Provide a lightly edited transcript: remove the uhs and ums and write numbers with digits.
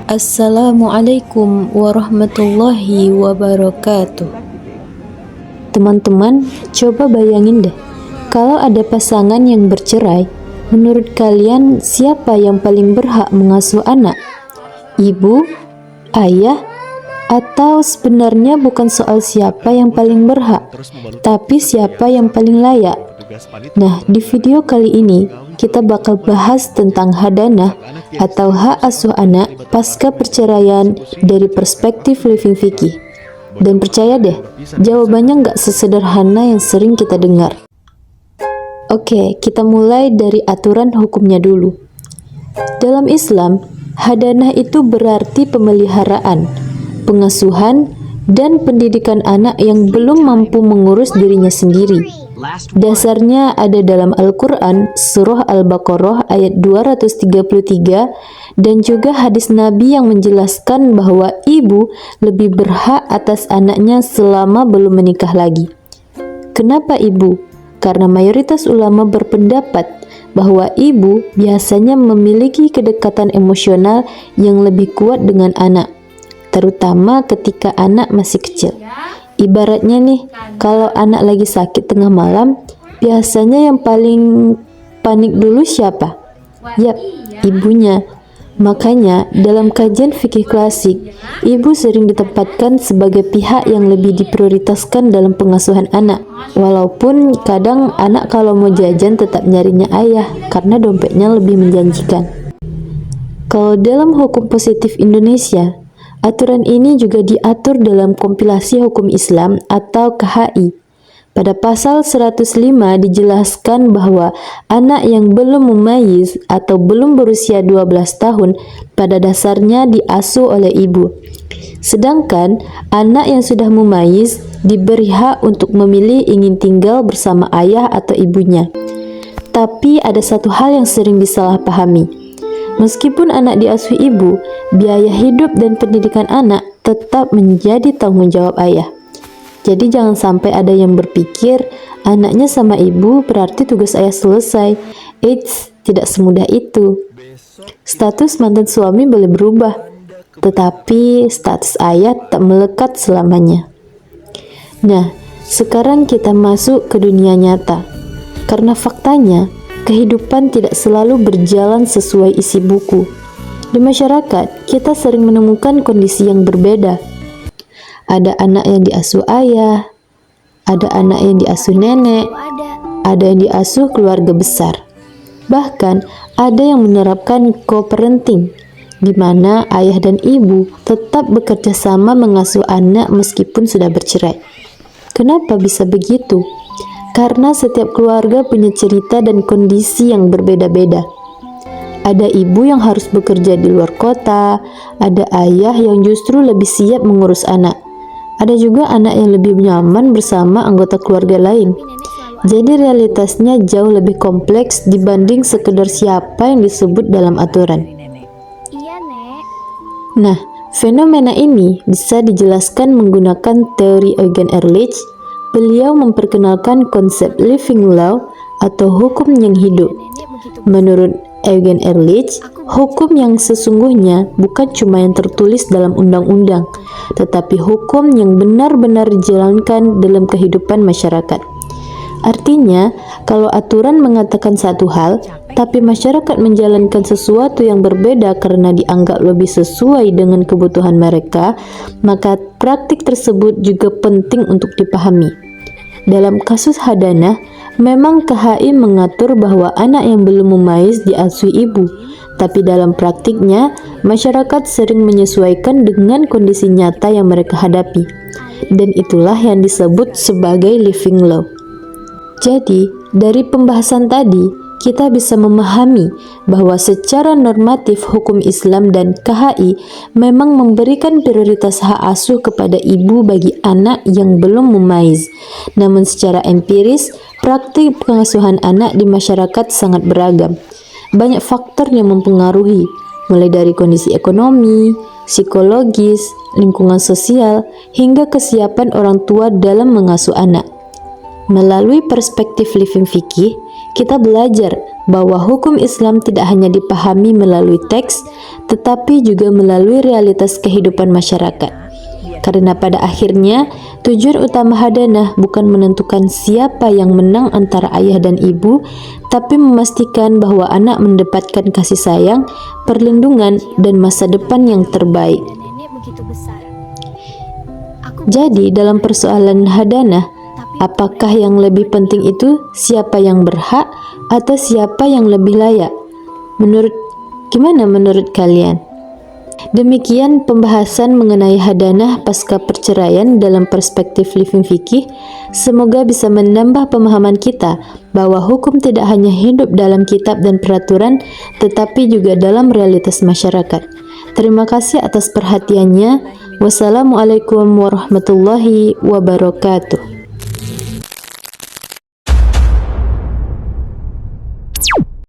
Assalamualaikum warahmatullahi wabarakatuh. Teman-teman, coba bayangin deh, kalau ada pasangan yang bercerai, menurut kalian siapa yang paling berhak mengasuh anak? Ibu, ayah, atau sebenarnya bukan soal siapa yang paling berhak, tapi siapa yang paling layak? Nah, di video kali ini kita bakal bahas tentang hadanah atau hak asuh anak pasca perceraian dari perspektif living fikih. Dan percaya deh, jawabannya nggak sesederhana yang sering kita dengar. Oke, kita mulai dari aturan hukumnya dulu. Dalam Islam, hadanah itu berarti pemeliharaan, pengasuhan, dan pendidikan anak yang belum mampu mengurus dirinya sendiri. Dasarnya ada dalam Al-Quran, Surah Al-Baqarah ayat 233, dan juga hadis Nabi yang menjelaskan bahwa ibu lebih berhak atas anaknya selama belum menikah lagi. Kenapa ibu? Karena mayoritas ulama berpendapat bahwa ibu biasanya memiliki kedekatan emosional yang lebih kuat dengan anak, terutama ketika anak masih kecil. Ibaratnya nih, kalau anak lagi sakit tengah malam, biasanya yang paling panik dulu siapa? Yap, ibunya. Makanya dalam kajian fikih klasik, ibu sering ditempatkan sebagai pihak yang lebih diprioritaskan dalam pengasuhan anak. Walaupun kadang anak kalau mau jajan tetap nyarinya ayah karena dompetnya lebih menjanjikan. Kalau dalam hukum positif Indonesia, aturan ini juga diatur dalam kompilasi hukum Islam atau KHI. Pada pasal 105 dijelaskan bahwa anak yang belum mumayyiz atau belum berusia 12 tahun pada dasarnya diasuh oleh ibu. Sedangkan anak yang sudah mumayyiz diberi hak untuk memilih ingin tinggal bersama ayah atau ibunya. Tapi ada satu hal yang sering disalahpahami. Meskipun anak diasuh ibu, biaya hidup dan pendidikan anak tetap menjadi tanggung jawab ayah. Jadi jangan sampai ada yang berpikir anaknya sama ibu berarti tugas ayah selesai. Eits, tidak semudah itu. Status mantan suami boleh berubah, tetapi status ayah tak melekat selamanya. Nah, sekarang kita masuk ke dunia nyata. Karena faktanya, kehidupan tidak selalu berjalan sesuai isi buku. Di masyarakat, kita sering menemukan kondisi yang berbeda. Ada anak yang diasuh ayah, ada anak yang diasuh nenek, ada yang diasuh keluarga besar. Bahkan, ada yang menerapkan co-parenting, di mana ayah dan ibu tetap bekerja sama mengasuh anak meskipun sudah bercerai. Kenapa bisa begitu? Karena setiap keluarga punya cerita dan kondisi yang berbeda-beda. Ada ibu yang harus bekerja di luar kota, ada ayah yang justru lebih siap mengurus anak. Ada juga anak yang lebih nyaman bersama anggota keluarga lain. Jadi realitasnya jauh lebih kompleks dibanding sekedar siapa yang disebut dalam aturan. Nah, fenomena ini bisa dijelaskan menggunakan teori Eugen Ehrlich. Beliau memperkenalkan konsep living law atau hukum yang hidup. Menurut Eugen Ehrlich, hukum yang sesungguhnya bukan cuma yang tertulis dalam undang-undang, tetapi hukum yang benar-benar dijalankan dalam kehidupan masyarakat. Artinya, kalau aturan mengatakan satu hal, tapi masyarakat menjalankan sesuatu yang berbeda karena dianggap lebih sesuai dengan kebutuhan mereka, maka praktik tersebut juga penting untuk dipahami. Dalam kasus hadanah, memang KHI mengatur bahwa anak yang belum mumayyiz diasuh ibu, tapi dalam praktiknya, masyarakat sering menyesuaikan dengan kondisi nyata yang mereka hadapi. Dan itulah yang disebut sebagai living law. Jadi, dari pembahasan tadi, kita bisa memahami bahwa secara normatif hukum Islam dan KHI memang memberikan prioritas hak asuh kepada ibu bagi anak yang belum mumayyiz. Namun secara empiris, praktik pengasuhan anak di masyarakat sangat beragam. Banyak faktor yang mempengaruhi, mulai dari kondisi ekonomi, psikologis, lingkungan sosial, hingga kesiapan orang tua dalam mengasuh anak. Melalui perspektif living fikih, kita belajar bahwa hukum Islam tidak hanya dipahami melalui teks, tetapi juga melalui realitas kehidupan masyarakat. Karena pada akhirnya, tujuan utama hadanah bukan menentukan siapa yang menang antara ayah dan ibu, tapi memastikan bahwa anak mendapatkan kasih sayang, perlindungan, dan masa depan yang terbaik. Jadi, dalam persoalan hadanah, apakah yang lebih penting itu siapa yang berhak atau siapa yang lebih layak? Gimana menurut kalian? Demikian pembahasan mengenai hadanah pasca perceraian dalam perspektif living fikih. Semoga bisa menambah pemahaman kita bahwa hukum tidak hanya hidup dalam kitab dan peraturan, tetapi juga dalam realitas masyarakat. Terima kasih atas perhatiannya. Wassalamualaikum warahmatullahi wabarakatuh.